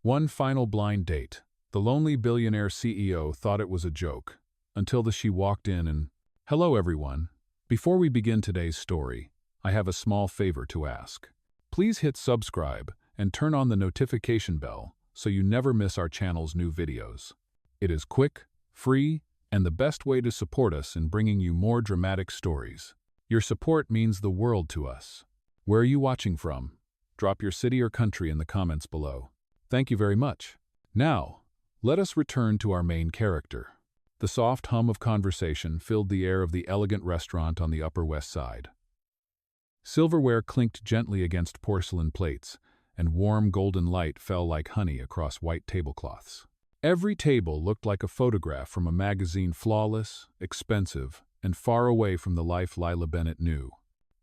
One final blind date. The lonely billionaire CEO thought it was a joke, until she walked in and, "Hello everyone. Before we begin today's story, I have a small favor to ask. Please hit subscribe and turn on the notification bell so you never miss our channel's new videos. It is quick, free, and the best way to support us in bringing you more dramatic stories. Your support means the world to us. Where are you watching from? Drop your city or country in the comments below. Thank you very much. Now, let us return to our main character. The soft hum of conversation filled the air of the elegant restaurant on the Upper West Side. Silverware clinked gently against porcelain plates, and warm golden light fell like honey across white tablecloths. Every table looked like a photograph from a magazine, flawless, expensive, and far away from the life Lila Bennett knew.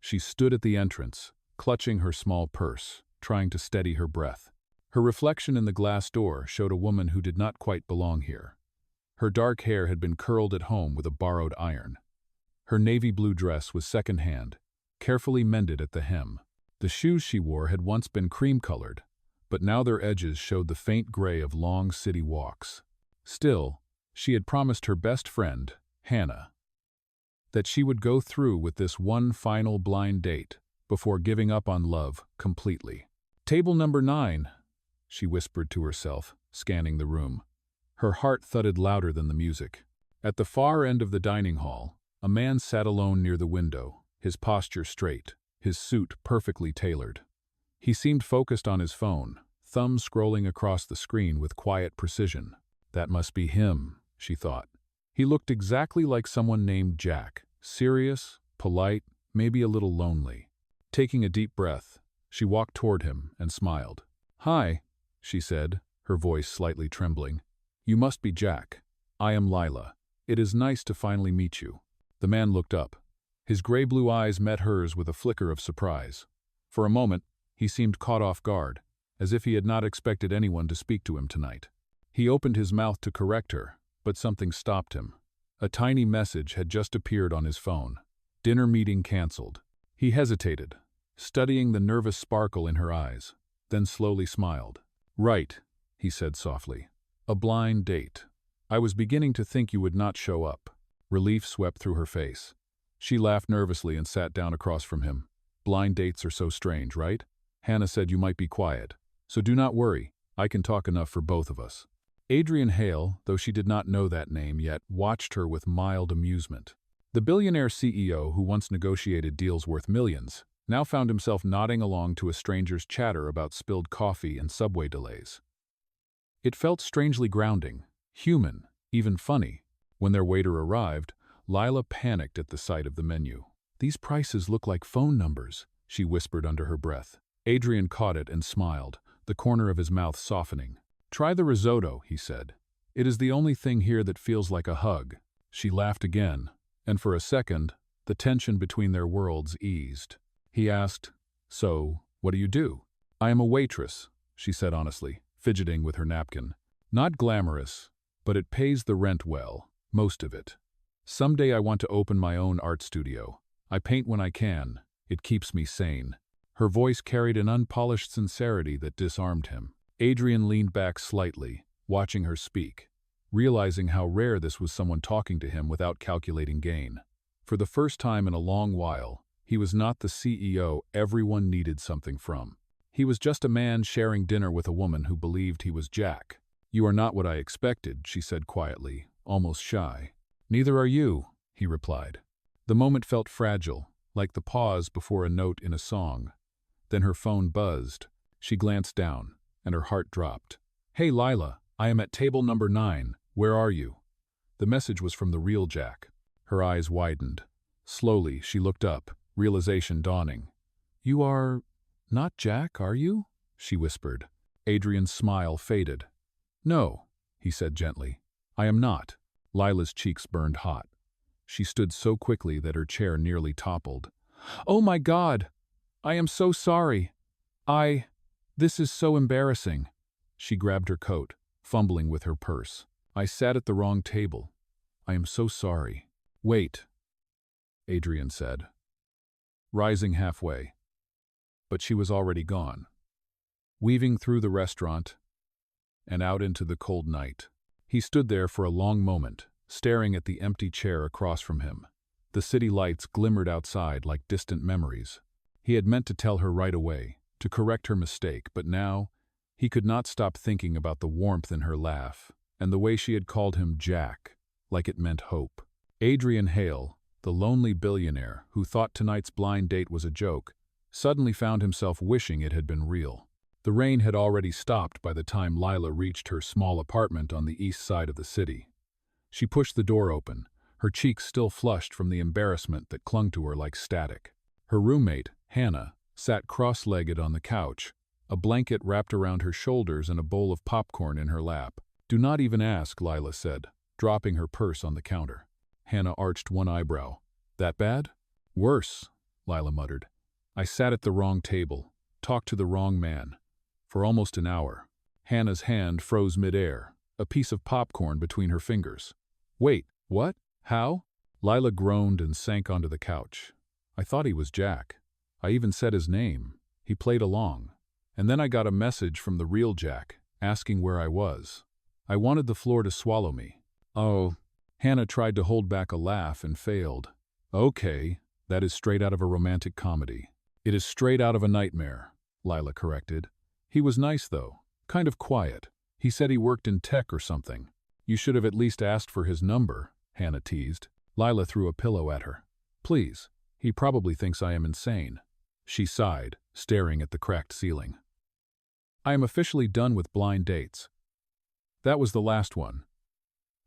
She stood at the entrance, clutching her small purse, trying to steady her breath. Her reflection in the glass door showed a woman who did not quite belong here. Her dark hair had been curled at home with a borrowed iron. Her navy blue dress was second-hand, carefully mended at the hem. The shoes she wore had once been cream-colored, but now their edges showed the faint gray of long city walks. Still, she had promised her best friend, Hannah, that she would go through with this one final blind date before giving up on love completely. "Table number 9, she whispered to herself, scanning the room. Her heart thudded louder than the music. At the far end of the dining hall, a man sat alone near the window, his posture straight, his suit perfectly tailored. He seemed focused on his phone, thumb scrolling across the screen with quiet precision. That must be him, she thought. He looked exactly like someone named Jack, serious, polite, maybe a little lonely. Taking a deep breath, she walked toward him and smiled. "Hi," she said, her voice slightly trembling. "You must be Jack. I am Lila. It is nice to finally meet you." The man looked up. His gray-blue eyes met hers with a flicker of surprise. For a moment, he seemed caught off guard, as if he had not expected anyone to speak to him tonight. He opened his mouth to correct her, but something stopped him. A tiny message had just appeared on his phone. "Dinner meeting canceled." He hesitated, studying the nervous sparkle in her eyes, then slowly smiled. "Right," he said softly. "A blind date. I was beginning to think you would not show up." Relief swept through her face. She laughed nervously and sat down across from him. "Blind dates are so strange, right? Hannah said you might be quiet. So do not worry, I can talk enough for both of us." Adrian Hale, though she did not know that name yet, watched her with mild amusement. The billionaire CEO who once negotiated deals worth millions now found himself nodding along to a stranger's chatter about spilled coffee and subway delays. It felt strangely grounding, human, even funny. When their waiter arrived, Lila panicked at the sight of the menu. "These prices look like phone numbers," she whispered under her breath. Adrian caught it and smiled, the corner of his mouth softening. "Try the risotto," he said. "It is the only thing here that feels like a hug." She laughed again, and for a second, the tension between their worlds eased. He asked, "So, what do you do?" "I am a waitress," she said honestly, fidgeting with her napkin. "Not glamorous, but it pays the rent well, most of it. Someday I want to open my own art studio. I paint when I can. It keeps me sane." Her voice carried an unpolished sincerity that disarmed him. Adrian leaned back slightly, watching her speak, realizing how rare this was, someone talking to him without calculating gain. For the first time in a long while, he was not the CEO everyone needed something from. He was just a man sharing dinner with a woman who believed he was Jack. "You are not what I expected," she said quietly, almost shy. "Neither are you," he replied. The moment felt fragile, like the pause before a note in a song. Then her phone buzzed. She glanced down, and her heart dropped. "Hey Lila, I am at table number 9. Where are you?" The message was from the real Jack. Her eyes widened. Slowly, she looked up, realization dawning. "You are not Jack, are you?" she whispered. Adrian's smile faded. "No," he said gently. "I am not." Lila's cheeks burned hot. She stood so quickly that her chair nearly toppled. "Oh my God! I am so sorry. This is so embarrassing." She grabbed her coat, fumbling with her purse. "I sat at the wrong table. I am so sorry." "Wait," Adrian said, rising halfway. But she was already gone. Weaving through the restaurant, and out into the cold night. He stood there for a long moment, staring at the empty chair across from him. The city lights glimmered outside like distant memories. He had meant to tell her right away, to correct her mistake, but now he could not stop thinking about the warmth in her laugh, and the way she had called him Jack, like it meant hope. Adrian Hale, the lonely billionaire who thought tonight's blind date was a joke, suddenly found himself wishing it had been real. The rain had already stopped by the time Lila reached her small apartment on the east side of the city. She pushed the door open, her cheeks still flushed from the embarrassment that clung to her like static. Her roommate, Hannah, sat cross-legged on the couch, a blanket wrapped around her shoulders and a bowl of popcorn in her lap. "Do not even ask," Lila said, dropping her purse on the counter. Hannah arched one eyebrow. "That bad?" "Worse," Lila muttered. "I sat at the wrong table, talked to the wrong man. For almost an hour." Hannah's hand froze midair, a piece of popcorn between her fingers. "Wait, what? How?" Lila groaned and sank onto the couch. "I thought he was Jack. I even said his name. He played along. And then I got a message from the real Jack, asking where I was. I wanted the floor to swallow me." "Oh." Hannah tried to hold back a laugh and failed. "Okay, that is straight out of a romantic comedy." "It is straight out of a nightmare," Lila corrected. "He was nice though, kind of quiet. He said he worked in tech or something." "You should have at least asked for his number," Hannah teased. Lila threw a pillow at her. "Please, he probably thinks I am insane." She sighed, staring at the cracked ceiling. "I am officially done with blind dates. That was the last one.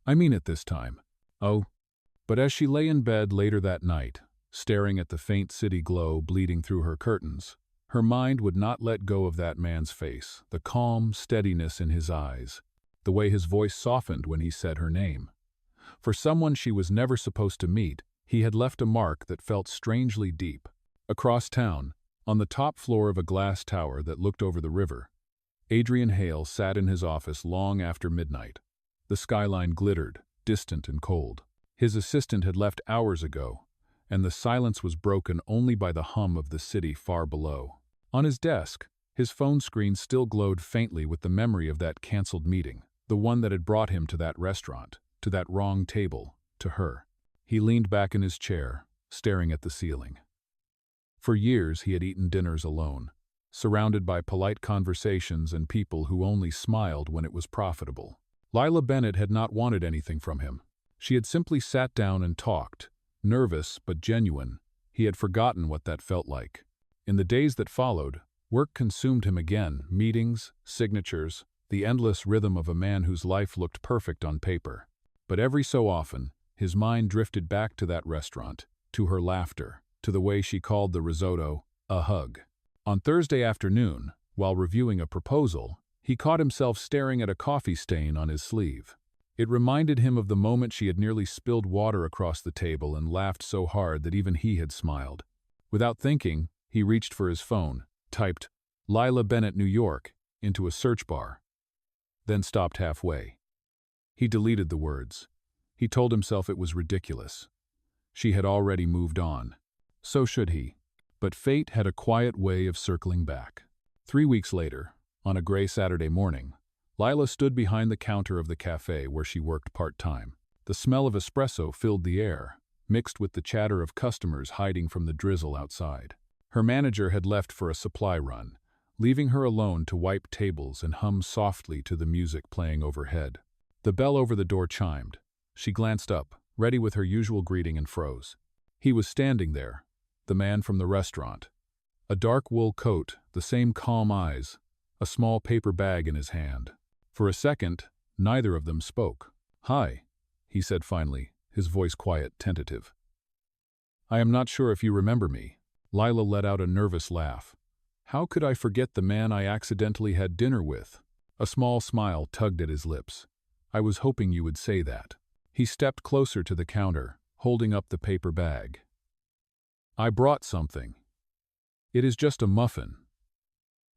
I mean it this time." "Oh." But as she lay in bed later that night, staring at the faint city glow bleeding through her curtains, her mind would not let go of that man's face, the calm steadiness in his eyes, the way his voice softened when he said her name. For someone she was never supposed to meet, he had left a mark that felt strangely deep. Across town, on the top floor of a glass tower that looked over the river, Adrian Hale sat in his office long after midnight. The skyline glittered, distant and cold. His assistant had left hours ago, and the silence was broken only by the hum of the city far below. On his desk, his phone screen still glowed faintly with the memory of that canceled meeting, the one that had brought him to that restaurant, to that wrong table, to her. He leaned back in his chair, staring at the ceiling. For years he had eaten dinners alone, surrounded by polite conversations and people who only smiled when it was profitable. Lila Bennett had not wanted anything from him. She had simply sat down and talked, nervous but genuine. He had forgotten what that felt like. In the days that followed, work consumed him again, meetings, signatures, the endless rhythm of a man whose life looked perfect on paper. But every so often, his mind drifted back to that restaurant, to her laughter, to the way she called the risotto a hug. On Thursday afternoon, while reviewing a proposal, he caught himself staring at a coffee stain on his sleeve. It reminded him of the moment she had nearly spilled water across the table and laughed so hard that even he had smiled. Without thinking, he reached for his phone, typed "Lila Bennett, New York" into a search bar, then stopped halfway. He deleted the words. He told himself it was ridiculous. She had already moved on. So should he. But fate had a quiet way of circling back. 3 weeks later, on a gray Saturday morning, Lila stood behind the counter of the cafe where she worked part-time. The smell of espresso filled the air, mixed with the chatter of customers hiding from the drizzle outside. Her manager had left for a supply run, leaving her alone to wipe tables and hum softly to the music playing overhead. The bell over the door chimed. She glanced up, ready with her usual greeting, and froze. He was standing there, the man from the restaurant. A dark wool coat, the same calm eyes, a small paper bag in his hand. For a second, neither of them spoke. "Hi," he said finally, his voice quiet, tentative. "I am not sure if you remember me." Lila let out a nervous laugh. "How could I forget the man I accidentally had dinner with?" A small smile tugged at his lips. "I was hoping you would say that." He stepped closer to the counter, holding up the paper bag. "I brought something. It is just a muffin.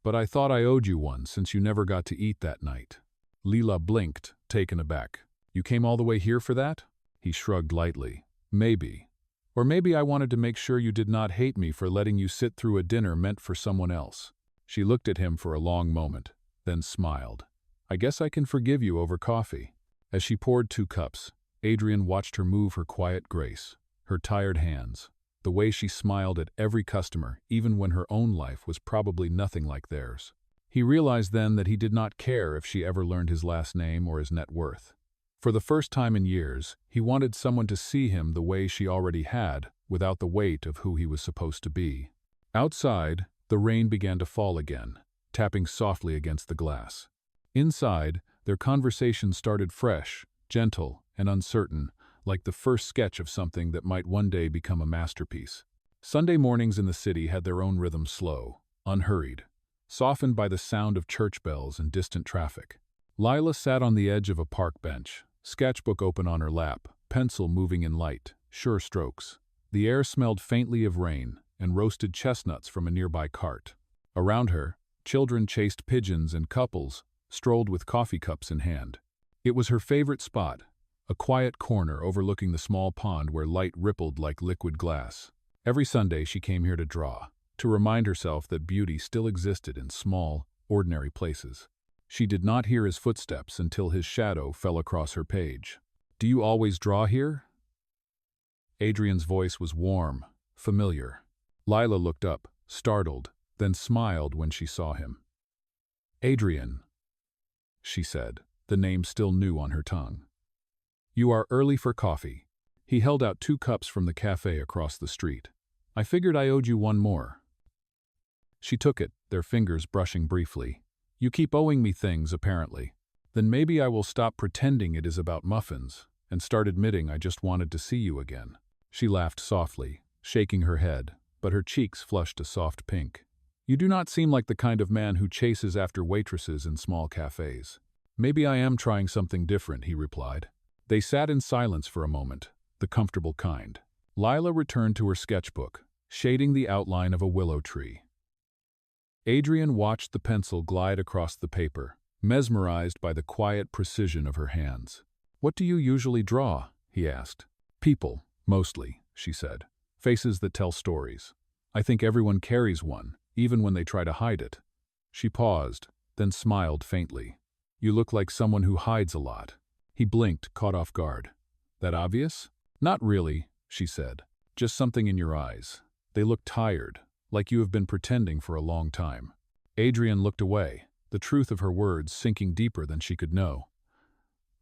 But I thought I owed you one since you never got to eat that night." Lila blinked, taken aback. "You came all the way here for that?" He shrugged lightly. "Maybe. Or maybe I wanted to make sure you did not hate me for letting you sit through a dinner meant for someone else." She looked at him for a long moment, then smiled. I guess I can forgive you over coffee." As she poured 2 cups, Adrian watched her move her quiet grace, her tired hands, the way she smiled at every customer, even when her own life was probably nothing like theirs. He realized then that he did not care if she ever learned his last name or his net worth. For the first time in years, he wanted someone to see him the way she already had, without the weight of who he was supposed to be. Outside, the rain began to fall again, tapping softly against the glass. Inside, their conversation started fresh, gentle, and uncertain, like the first sketch of something that might one day become a masterpiece. Sunday mornings in the city had their own rhythm, slow, unhurried, softened by the sound of church bells and distant traffic. Lila sat on the edge of a park bench, sketchbook open on her lap, pencil moving in light, sure strokes. The air smelled faintly of rain and roasted chestnuts from a nearby cart. Around her, children chased pigeons and couples strolled with coffee cups in hand. It was her favorite spot, a quiet corner overlooking the small pond where light rippled like liquid glass. Every Sunday she came here to draw, to remind herself that beauty still existed in small, ordinary places. She did not hear his footsteps until his shadow fell across her page. "Do you always draw here?" Adrian's voice was warm, familiar. Lila looked up, startled, then smiled when she saw him. "Adrian," she said, the name still new on her tongue. "You are early for coffee." He held out 2 cups from the cafe across the street. "I figured I owed you one more." She took it, their fingers brushing briefly. "You keep owing me things, apparently. Then maybe I will stop pretending it is about muffins and start admitting I just wanted to see you again." She laughed softly, shaking her head, but her cheeks flushed a soft pink. "You do not seem like the kind of man who chases after waitresses in small cafes." "Maybe I am trying something different," he replied. They sat in silence for a moment, the comfortable kind. Lila returned to her sketchbook, shading the outline of a willow tree. Adrian watched the pencil glide across the paper, mesmerized by the quiet precision of her hands. "What do you usually draw?" he asked. "People, mostly," she said. "Faces that tell stories. I think everyone carries one, even when they try to hide it." She paused, then smiled faintly. "You look like someone who hides a lot." He blinked, caught off guard. "That obvious?" "Not really," she said. "Just something in your eyes. They look tired, like you have been pretending for a long time." Adrian looked away, the truth of her words sinking deeper than she could know.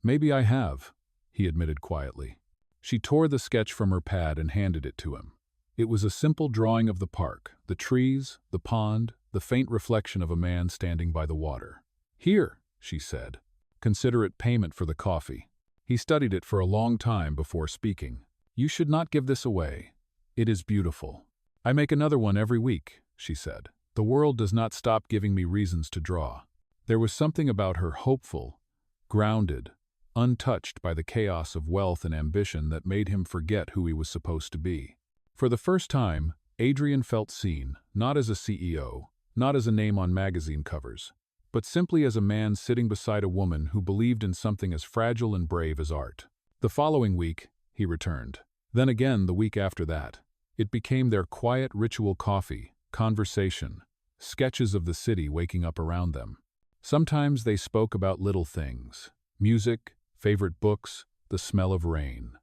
"Maybe I have," he admitted quietly. She tore the sketch from her pad and handed it to him. It was a simple drawing of the park, the trees, the pond, the faint reflection of a man standing by the water. "Here," she said. "Consider it payment for the coffee." He studied it for a long time before speaking. "You should not give this away. It is beautiful." "I make another one every week," she said. "The world does not stop giving me reasons to draw." There was something about her hopeful, grounded, untouched by the chaos of wealth and ambition that made him forget who he was supposed to be. For the first time, Adrian felt seen, not as a CEO, not as a name on magazine covers, but simply as a man sitting beside a woman who believed in something as fragile and brave as art. The following week, he returned. Then again the week after that. It became their quiet ritual coffee, conversation, sketches of the city waking up around them. Sometimes they spoke about little things, music, favorite books, the smell of rain.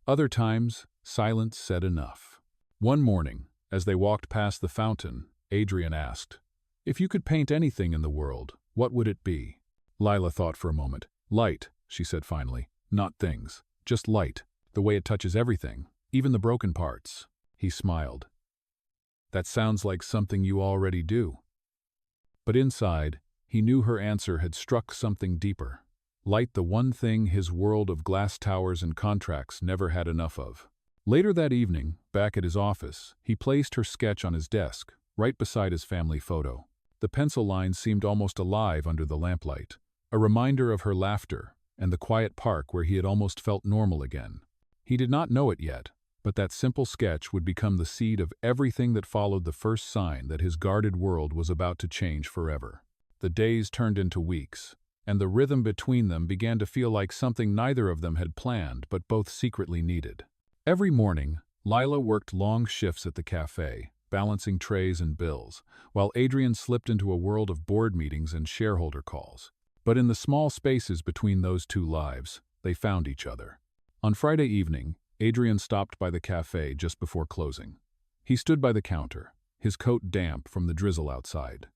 Other times, silence said enough. One morning, as they walked past the fountain, Adrian asked, "If you could paint anything in the world, what would it be?" Lila thought for a moment. "Light," she said finally. "Not things. Just light. The way it touches everything, even the broken parts." He smiled. "That sounds like something you already do." But inside, he knew her answer had struck something deeper. Light, the one thing his world of glass towers and contracts never had enough of. Later that evening, back at his office, he placed her sketch on his desk, right beside his family photo. The pencil lines seemed almost alive under the lamplight, a reminder of her laughter and the quiet park where he had almost felt normal again. He did not know it yet, but that simple sketch would become the seed of everything that followed the first sign that his guarded world was about to change forever. The days turned into weeks, and the rhythm between them began to feel like something neither of them had planned but both secretly needed. Every morning, Lila worked long shifts at the cafe, balancing trays and bills, while Adrian slipped into a world of board meetings and shareholder calls. But in the small spaces between those two lives, they found each other. On Friday evening, Adrian stopped by the cafe just before closing. He stood by the counter, his coat damp from the drizzle outside.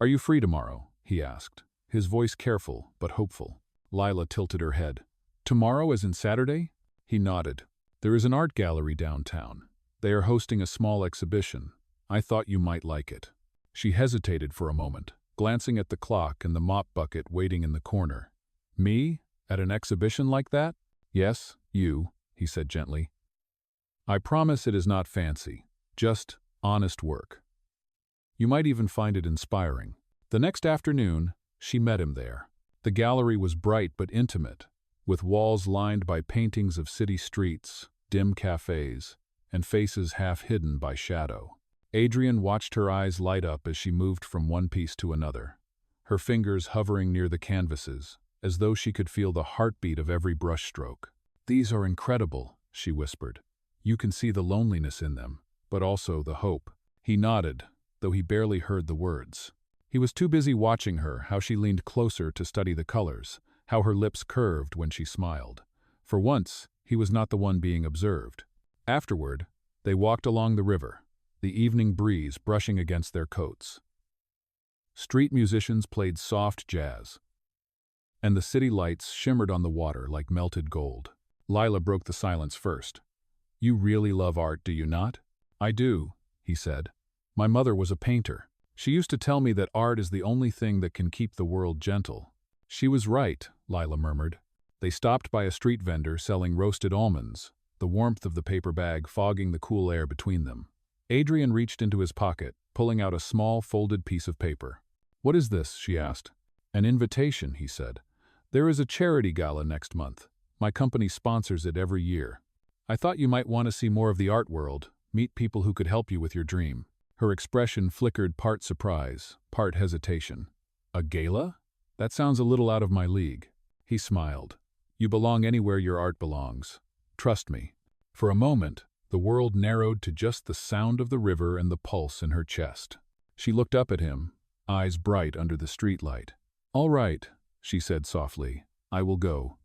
"Are you free tomorrow?" he asked, his voice careful but hopeful. Lila tilted her head. "Tomorrow as in Saturday?" He nodded. "There is an art gallery downtown. They are hosting a small exhibition. I thought you might like it." She hesitated for a moment, glancing at the clock and the mop bucket waiting in the corner. "Me? At an exhibition like that?" "Yes, you," he said gently. "I promise it is not fancy, just honest work. You might even find it inspiring." The next afternoon, she met him there. The gallery was bright but intimate, with walls lined by paintings of city streets, dim cafes, and faces half hidden by shadow. Adrian watched her eyes light up as she moved from one piece to another, her fingers hovering near the canvases, as though she could feel the heartbeat of every brushstroke. "These are incredible," she whispered. "You can see the loneliness in them, but also the hope." He nodded, though he barely heard the words. He was too busy watching her, how she leaned closer to study the colors, how her lips curved when she smiled. For once, he was not the one being observed. Afterward, they walked along the river, the evening breeze brushing against their coats. Street musicians played soft jazz, and the city lights shimmered on the water like melted gold. Lila broke the silence first. "You really love art, do you not?" "I do," he said. "My mother was a painter. She used to tell me that art is the only thing that can keep the world gentle." "She was right," Lila murmured. They stopped by a street vendor selling roasted almonds, the warmth of the paper bag fogging the cool air between them. Adrian reached into his pocket, pulling out a small folded piece of paper. "What is this?" she asked. "An invitation," he said. "There is a charity gala next month. My company sponsors it every year. I thought you might want to see more of the art world, meet people who could help you with your dream." Her expression flickered part surprise, part hesitation. "A gala? That sounds a little out of my league." He smiled. "You belong anywhere your art belongs. Trust me." For a moment, the world narrowed to just the sound of the river and the pulse in her chest. She looked up at him, eyes bright under the streetlight. "All right," she said softly. "I will go."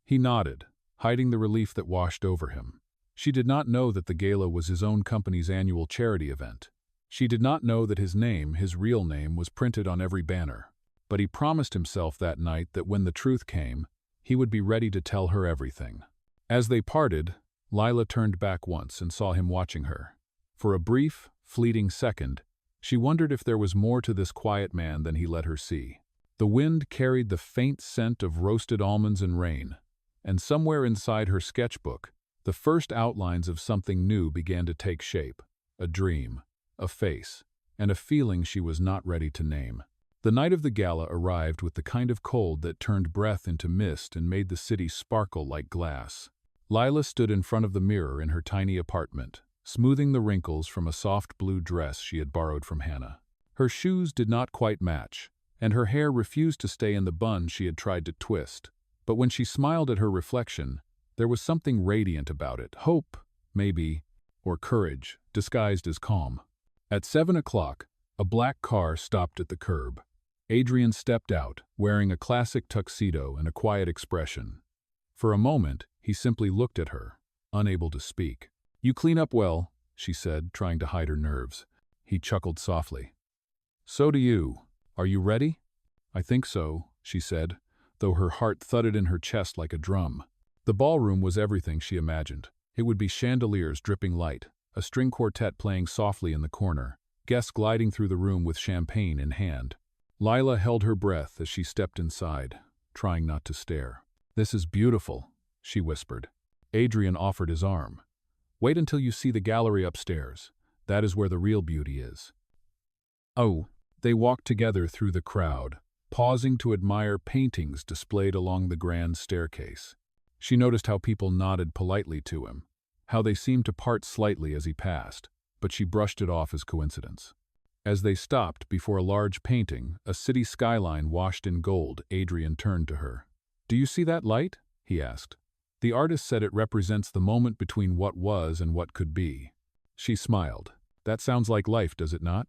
He nodded, hiding the relief that washed over him. She did not know that the gala was his own company's annual charity event. She did not know that his name, his real name, was printed on every banner. But he promised himself that night that when the truth came, he would be ready to tell her everything. As they parted, Lila turned back once and saw him watching her. For a brief, fleeting second, she wondered if there was more to this quiet man than he let her see. The wind carried the faint scent of roasted almonds and rain, and somewhere inside her sketchbook, the first outlines of something new began to take shape. A dream, a face, and a feeling she was not ready to name. The night of the gala arrived with the kind of cold that turned breath into mist and made the city sparkle like glass. Lila stood in front of the mirror in her tiny apartment, smoothing the wrinkles from a soft blue dress she had borrowed from Hannah. Her shoes did not quite match, and her hair refused to stay in the bun she had tried to twist. But when she smiled at her reflection, there was something radiant about it. Hope, maybe, or courage, disguised as calm. At 7 o'clock, a black car stopped at the curb. Adrian stepped out, wearing a classic tuxedo and a quiet expression. For a moment, he simply looked at her, unable to speak. "You clean up well," she said, trying to hide her nerves. He chuckled softly. "So do you. Are you ready?" "I think so," she said, though her heart thudded in her chest like a drum. The ballroom was everything she imagined. It would be chandeliers dripping light, a string quartet playing softly in the corner, guests gliding through the room with champagne in hand. Lila held her breath as she stepped inside, trying not to stare. "This is beautiful," she whispered. Adrian offered his arm. "Wait until you see the gallery upstairs. That is where the real beauty is." Oh, they walked together through the crowd, pausing to admire paintings displayed along the grand staircase. She noticed how people nodded politely to him, how they seemed to part slightly as he passed, but she brushed it off as coincidence. As they stopped before a large painting, a city skyline washed in gold, Adrian turned to her. "Do you see that light?" he asked. "The artist said it represents the moment between what was and what could be." She smiled. "That sounds like life, does it not?"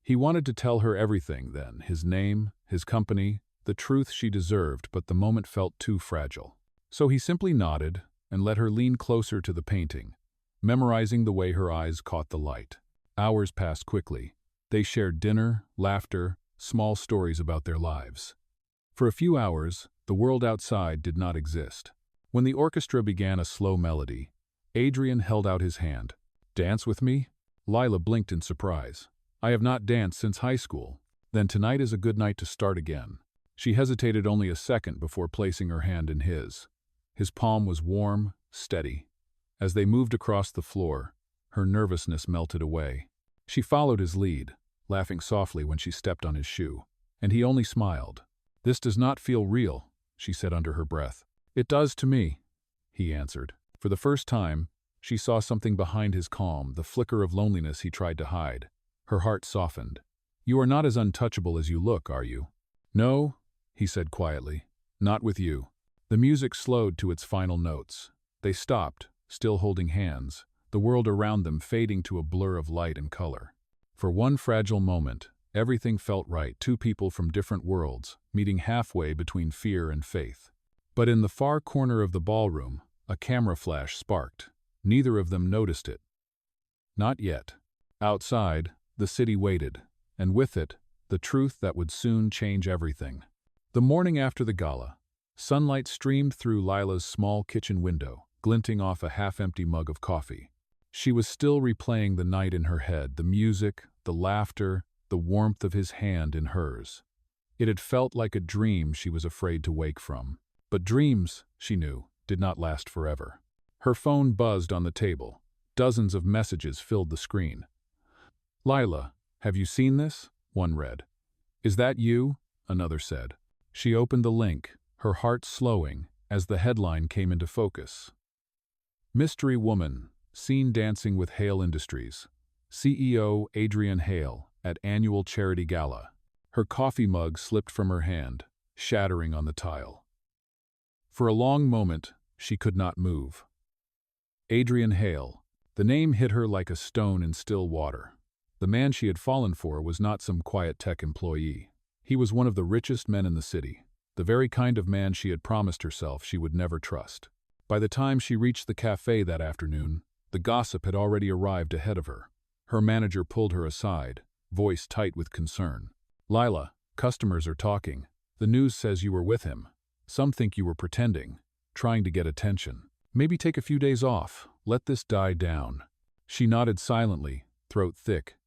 He wanted to tell her everything then, his name, his company, the truth she deserved, but the moment felt too fragile. So he simply nodded and let her lean closer to the painting, memorizing the way her eyes caught the light. Hours passed quickly. They shared dinner, laughter, small stories about their lives. For a few hours, the world outside did not exist. When the orchestra began a slow melody, Adrian held out his hand. "Dance with me?" Lila blinked in surprise. "I have not danced since high school." "Then tonight is a good night to start again." She hesitated only a second before placing her hand in his. His palm was warm, steady. As they moved across the floor, her nervousness melted away. She followed his lead, laughing softly when she stepped on his shoe. And he only smiled. "This does not feel real," she said under her breath. "It does to me," he answered. For the first time, she saw something behind his calm, the flicker of loneliness he tried to hide. Her heart softened. "You are not as untouchable as you look, are you?" "No," he said quietly. "Not with you." The music slowed to its final notes. They stopped, still holding hands, the world around them fading to a blur of light and color. For one fragile moment, everything felt right, two people from different worlds, meeting halfway between fear and faith. But in the far corner of the ballroom, a camera flash sparked. Neither of them noticed it. Not yet. Outside, the city waited, and with it, the truth that would soon change everything. The morning after the gala, sunlight streamed through Lila's small kitchen window, glinting off a half-empty mug of coffee. She was still replaying the night in her head, the music, the laughter, the warmth of his hand in hers. It had felt like a dream she was afraid to wake from. But dreams, she knew, did not last forever. Her phone buzzed on the table. Dozens of messages filled the screen. "Lila, have you seen this?" one read. "Is that you?" another said. She opened the link, her heart slowing as the headline came into focus. "Mystery Woman, seen dancing with Hale Industries. CEO Adrian Hale at annual charity gala." Her coffee mug slipped from her hand, shattering on the tile. For a long moment, she could not move. Adrian Hale. The name hit her like a stone in still water. The man she had fallen for was not some quiet tech employee. He was one of the richest men in the city, the very kind of man she had promised herself she would never trust. By the time she reached the cafe that afternoon, the gossip had already arrived ahead of her. Her manager pulled her aside, voice tight with concern. "Lila, customers are talking. The news says you were with him. Some think you were pretending, trying to get attention. Maybe take a few days off, let this die down." She nodded silently, throat thick.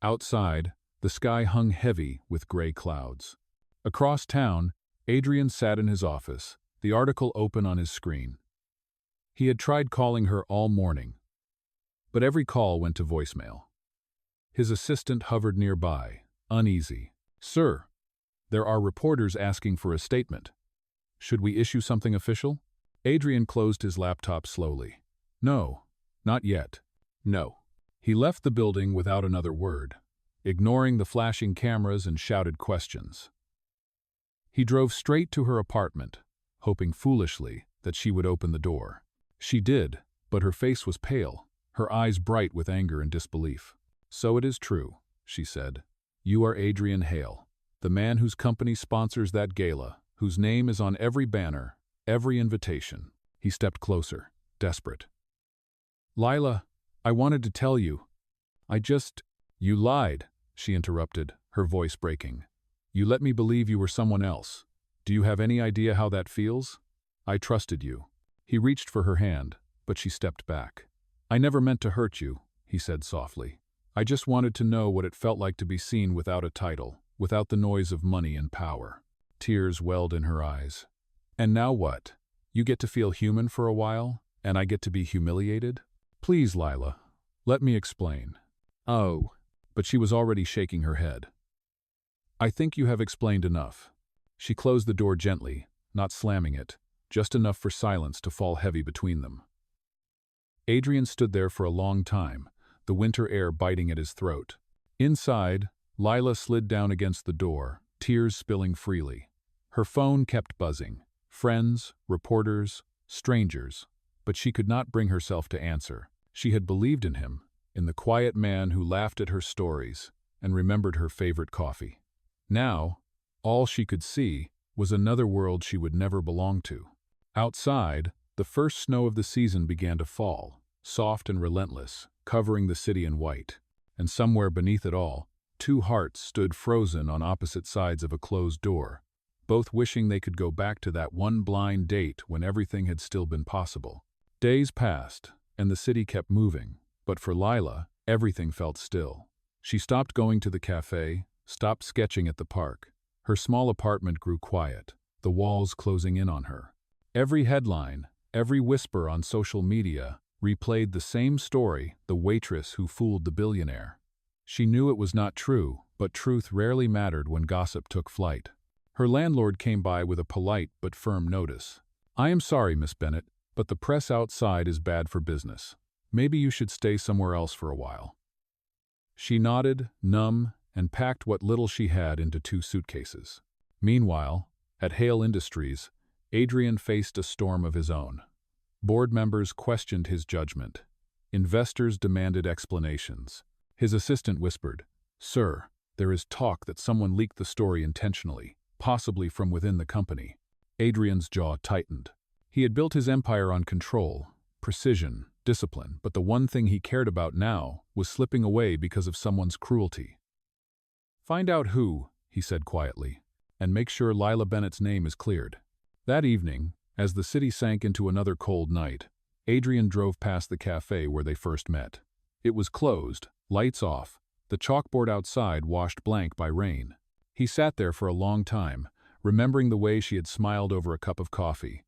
Outside, the sky hung heavy with gray clouds. Across town, Adrian sat in his office, the article open on his screen. He had tried calling her all morning, but every call went to voicemail. His assistant hovered nearby, uneasy. "Sir, there are reporters asking for a statement. Should we issue something official?" Adrian closed his laptop slowly. "No, not yet. No." He left the building without another word, ignoring the flashing cameras and shouted questions. He drove straight to her apartment, hoping foolishly that she would open the door. She did, but her face was pale, her eyes bright with anger and disbelief. "So it is true," she said. "You are Adrian Hale, the man whose company sponsors that gala, whose name is on every banner, every invitation." He stepped closer, desperate. "Lila, I wanted to tell you. You lied," she interrupted, her voice breaking. "You let me believe you were someone else. Do you have any idea how that feels? I trusted you." He reached for her hand, but she stepped back. "I never meant to hurt you," he said softly. "I just wanted to know what it felt like to be seen without a title, without the noise of money and power." Tears welled in her eyes. "And now what? You get to feel human for a while, and I get to be humiliated? Please, Lila, let me explain." "Oh." But she was already shaking her head. "I think you have explained enough." She closed the door gently, not slamming it, just enough for silence to fall heavy between them. Adrian stood there for a long time, the winter air biting at his throat. Inside, Lila slid down against the door, tears spilling freely. Her phone kept buzzing. Friends, reporters, strangers. But she could not bring herself to answer. She had believed in him, in the quiet man who laughed at her stories and remembered her favorite coffee. Now, All she could see was another world she would never belong to. Outside, the first snow of the season began to fall, soft and relentless, covering the city in white. And somewhere beneath it all, two hearts stood frozen on opposite sides of a closed door, both wishing they could go back to that one blind date when everything had still been possible. Days passed, and the city kept moving, but for Lila, everything felt still. She stopped going to the cafe, stopped sketching at the park. Her small apartment grew quiet, the walls closing in on her. Every headline, every whisper on social media replayed the same story, the waitress who fooled the billionaire. She knew it was not true, but truth rarely mattered when gossip took flight. Her landlord came by with a polite but firm notice. "I am sorry, Miss Bennett, but the press outside is bad for business. Maybe you should stay somewhere else for a while." She nodded, numb, and packed what little she had into 2 suitcases. Meanwhile, at Hale Industries, Adrian faced a storm of his own. Board members questioned his judgment. Investors demanded explanations. His assistant whispered, "Sir, there is talk that someone leaked the story intentionally, possibly from within the company." Adrian's jaw tightened. He had built his empire on control, precision, discipline, but the one thing he cared about now was slipping away because of someone's cruelty. "Find out who," he said quietly, "and make sure Lila Bennett's name is cleared." That evening, as the city sank into another cold night, Adrian drove past the cafe where they first met. It was closed, lights off, the chalkboard outside washed blank by rain. He sat there for a long time, remembering the way she had smiled over a cup of coffee,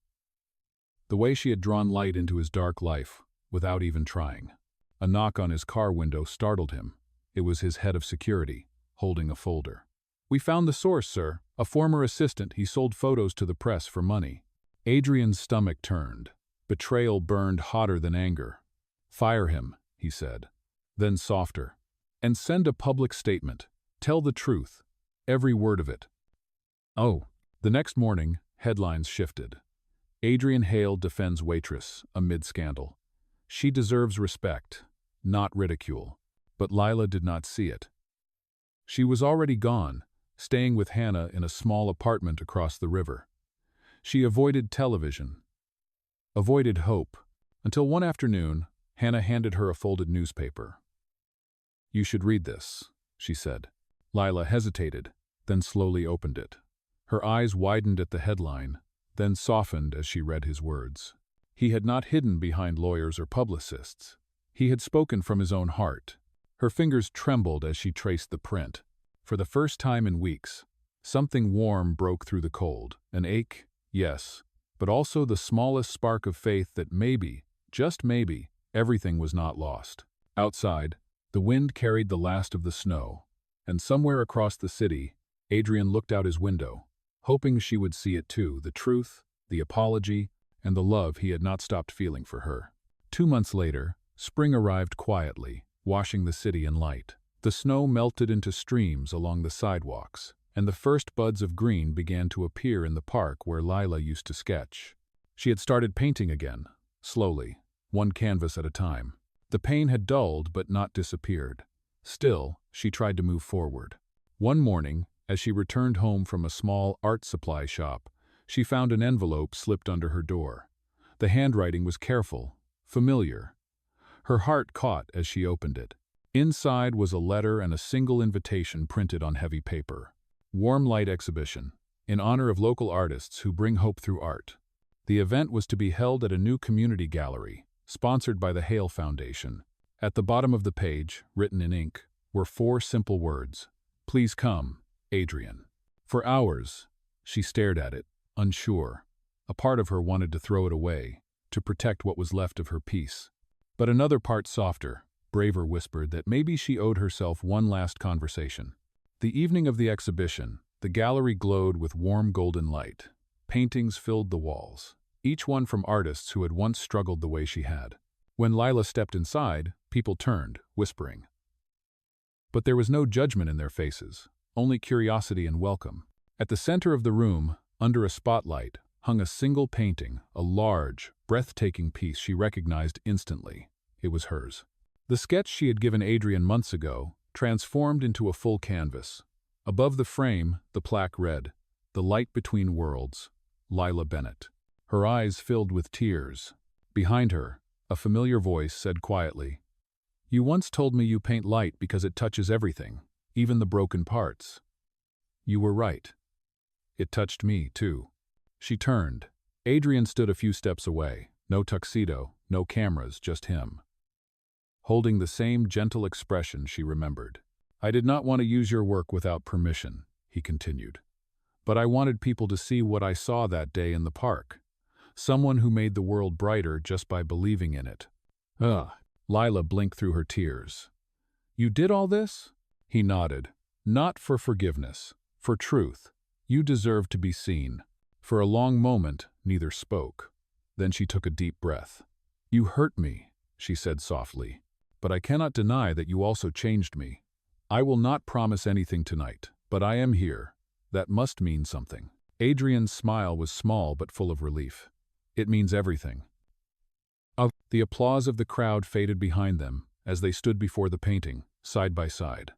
the way she had drawn light into his dark life, without even trying. A knock on his car window startled him. It was his head of security, holding a folder. "We found the source, sir. A former assistant. He sold photos to the press for money." Adrian's stomach turned. Betrayal burned hotter than anger. "Fire him," he said. Then softer. "And send a public statement. Tell the truth. Every word of it." Oh. The next morning, headlines shifted. Adrian Hale defends waitress amid scandal. She deserves respect, not ridicule. But Lila did not see it. She was already gone, staying with Hannah in a small apartment across the river. She avoided television, avoided hope, until one afternoon, Hannah handed her a folded newspaper. "You should read this," she said. Lila hesitated, then slowly opened it. Her eyes widened at the headline, then softened as she read his words. He had not hidden behind lawyers or publicists. He had spoken from his own heart. Her fingers trembled as she traced the print. For the first time in weeks, something warm broke through the cold. An ache, yes, but also the smallest spark of faith that maybe, just maybe, everything was not lost. Outside, the wind carried the last of the snow, and somewhere across the city, Adrian looked out his window, hoping she would see it too, the truth, the apology, and the love he had not stopped feeling for her. 2 months later, spring arrived quietly, washing the city in light. The snow melted into streams along the sidewalks, and the first buds of green began to appear in the park where Lila used to sketch. She had started painting again, slowly, one canvas at a time. The pain had dulled but not disappeared. Still, she tried to move forward. One morning, as she returned home from a small art supply shop, she found an envelope slipped under her door. The handwriting was careful, familiar. Her heart caught as she opened it. Inside was a letter and a single invitation printed on heavy paper. Warm Light Exhibition, in honor of local artists who bring hope through art. The event was to be held at a new community gallery, sponsored by the Hale Foundation. At the bottom of the page, written in ink, were 4 simple words. "Please come, Adrian." For hours, she stared at it, unsure. A part of her wanted to throw it away, to protect what was left of her peace. But another part, softer, braver, whispered that maybe she owed herself one last conversation. The evening of the exhibition, the gallery glowed with warm golden light. Paintings filled the walls, each one from artists who had once struggled the way she had. When Lila stepped inside, people turned, whispering. But there was no judgment in their faces, only curiosity and welcome. At the center of the room, under a spotlight, hung a single painting, a large, breathtaking piece she recognized instantly. It was hers. The sketch she had given Adrian months ago transformed into a full canvas. Above the frame, the plaque read, "The Light Between Worlds, Lila Bennett." Her eyes filled with tears. Behind her, a familiar voice said quietly, "You once told me you paint light because it touches everything, even the broken parts." You were right. It touched me, too. She turned. Adrian stood a few steps away. No tuxedo, no cameras, just him. Holding the same gentle expression, she remembered. "I did not want to use your work without permission," he continued. "But I wanted people to see what I saw that day in the park. Someone who made the world brighter just by believing in it." Ugh. Lila blinked through her tears. "You did all this?" He nodded. "Not for forgiveness, for truth. You deserve to be seen." For a long moment, neither spoke. Then she took a deep breath. "You hurt me," she said softly, "but I cannot deny that you also changed me. I will not promise anything tonight, but I am here. That must mean something." Adrian's smile was small but full of relief. "It means everything." The applause of the crowd faded behind them as they stood before the painting, side by side.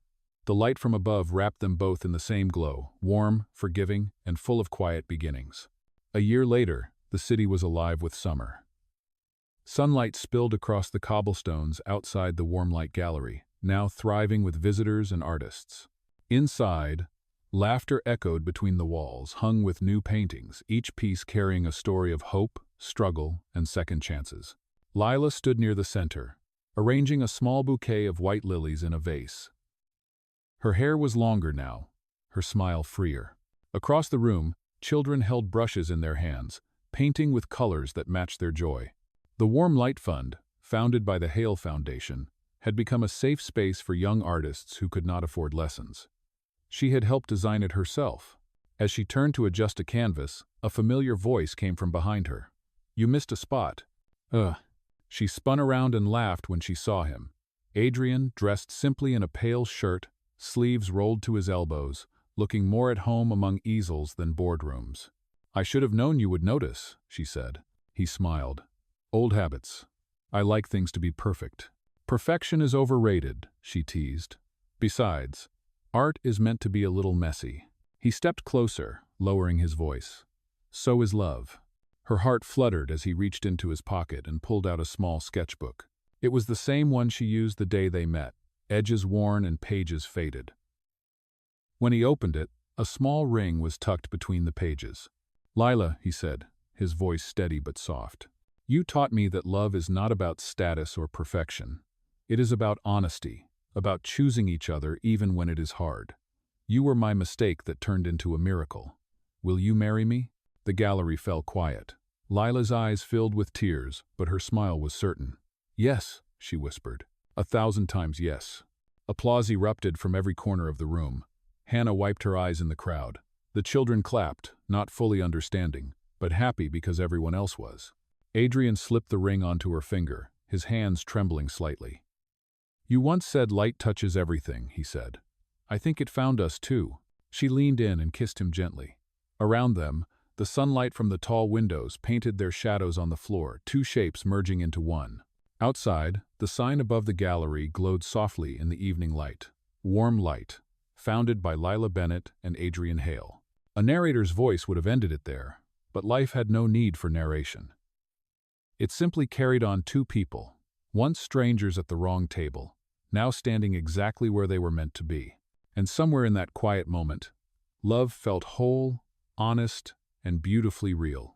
The light from above wrapped them both in the same glow, warm, forgiving, and full of quiet beginnings. A year later, the city was alive with summer. Sunlight spilled across the cobblestones outside the Warmlight Gallery, now thriving with visitors and artists. Inside, laughter echoed between the walls, hung with new paintings, each piece carrying a story of hope, struggle, and second chances. Lila stood near the center, arranging a small bouquet of white lilies in a vase. Her hair was longer now, her smile freer. Across the room, children held brushes in their hands, painting with colors that matched their joy. The Warm Light Fund, founded by the Hale Foundation, had become a safe space for young artists who could not afford lessons. She had helped design it herself. As she turned to adjust a canvas, a familiar voice came from behind her. "You missed a spot." Ugh. She spun around and laughed when she saw him. Adrian, dressed simply in a pale shirt, sleeves rolled to his elbows, looking more at home among easels than boardrooms. "I should have known you would notice," she said. He smiled. "Old habits. I like things to be perfect." "Perfection is overrated," she teased. "Besides, art is meant to be a little messy." He stepped closer, lowering his voice. "So is love." Her heart fluttered as he reached into his pocket and pulled out a small sketchbook. It was the same one she used the day they met, edges worn and pages faded. When he opened it, a small ring was tucked between the pages. "Lila," he said, his voice steady but soft, "you taught me that love is not about status or perfection. It is about honesty, about choosing each other even when it is hard. You were my mistake that turned into a miracle. Will you marry me?" The gallery fell quiet. Lila's eyes filled with tears, but her smile was certain. "Yes," she whispered. 1,000 times yes. Applause erupted from every corner of the room. Hannah wiped her eyes in the crowd. The children clapped, not fully understanding, but happy because everyone else was. Adrian slipped the ring onto her finger, his hands trembling slightly. "You once said light touches everything," he said. "I think it found us too." She leaned in and kissed him gently. Around them, the sunlight from the tall windows painted their shadows on the floor, two shapes merging into one. Outside, the sign above the gallery glowed softly in the evening light. Warm Light, founded by Lila Bennett and Adrian Hale. A narrator's voice would have ended it there, but life had no need for narration. It simply carried on two people, once strangers at the wrong table, now standing exactly where they were meant to be. And somewhere in that quiet moment, love felt whole, honest, and beautifully real.